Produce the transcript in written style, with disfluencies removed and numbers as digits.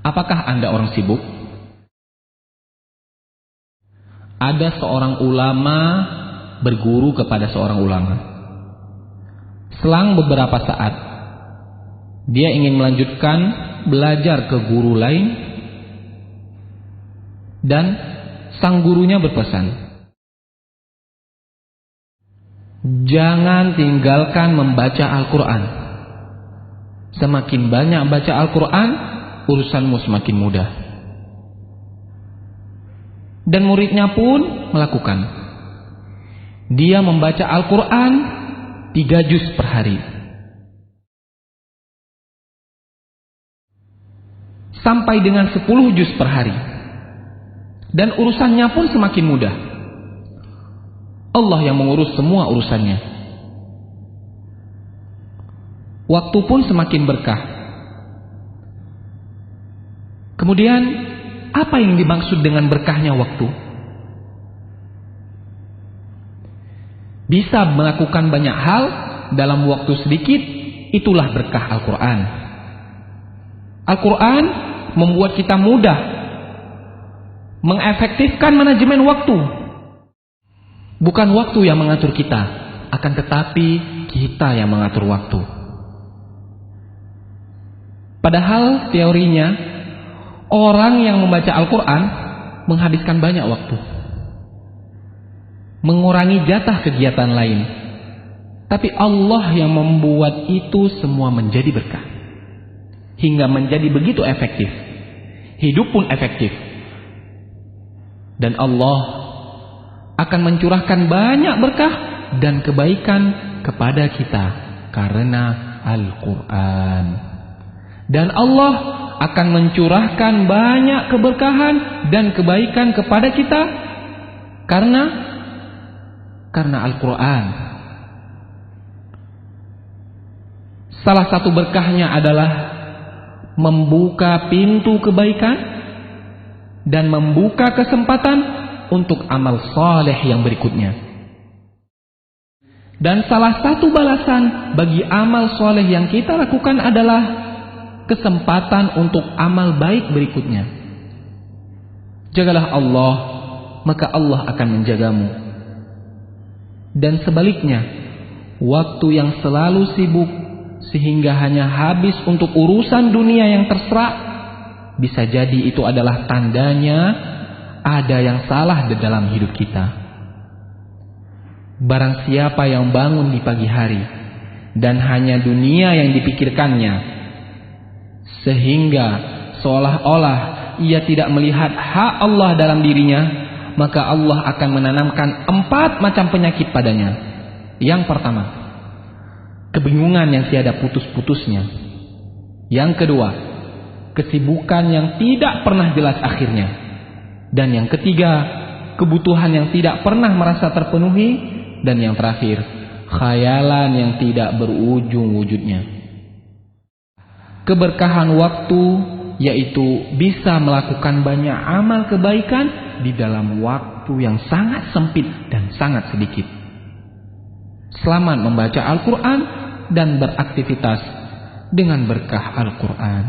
Apakah Anda orang sibuk? Ada seorang ulama berguru kepada seorang ulama. Selang beberapa saat, dia ingin melanjutkan belajar ke guru lain, dan sang gurunya berpesan, jangan tinggalkan membaca Al-Quran. Semakin banyak baca Al-Quran, urusanmu semakin mudah. Dan muridnya pun melakukan. Dia membaca Al-Quran 3 juz per hari. Sampai dengan 10 juz per hari. Dan urusannya pun semakin mudah. Allah yang mengurus semua urusannya. Waktu pun semakin berkah. Kemudian, apa yang dimaksud dengan berkahnya waktu? Bisa melakukan banyak hal dalam waktu sedikit, itulah berkah Al-Quran. Al-Quran membuat kita mudah mengefektifkan manajemen waktu. Bukan waktu yang mengatur kita, akan tetapi kita yang mengatur waktu. Padahal teorinya, orang yang membaca Al-Quran menghabiskan banyak waktu, mengurangi jatah kegiatan lain. Tapi Allah yang membuat itu semua menjadi berkah, hingga menjadi begitu efektif. Hidup pun efektif. Dan Allah akan mencurahkan banyak berkah dan kebaikan kepada kita karena Al-Quran. Dan Allah akan mencurahkan banyak keberkahan dan kebaikan kepada kita karena Al-Quran. Salah satu berkahnya adalah membuka pintu kebaikan dan membuka kesempatan untuk amal saleh yang berikutnya. Dan salah satu balasan bagi amal saleh yang kita lakukan adalah kesempatan untuk amal baik berikutnya. Jagalah Allah, maka Allah akan menjagamu. Dan sebaliknya, waktu yang selalu sibuk sehingga hanya habis untuk urusan dunia yang terserak, bisa jadi itu adalah tandanya ada yang salah di dalam hidup kita. Barang siapa yang bangun di pagi hari dan hanya dunia yang dipikirkannya, sehingga seolah-olah ia tidak melihat hak Allah dalam dirinya, maka Allah akan menanamkan 4 macam penyakit padanya. Yang pertama, kebingungan yang tiada putus-putusnya. Yang kedua, kesibukan yang tidak pernah jelas akhirnya. Dan yang ketiga, kebutuhan yang tidak pernah merasa terpenuhi. Dan yang terakhir, khayalan yang tidak berujung wujudnya. Keberkahan waktu yaitu bisa melakukan banyak amal kebaikan di dalam waktu yang sangat sempit dan sangat sedikit. Selamat membaca Al-Quran dan beraktivitas dengan berkah Al-Quran.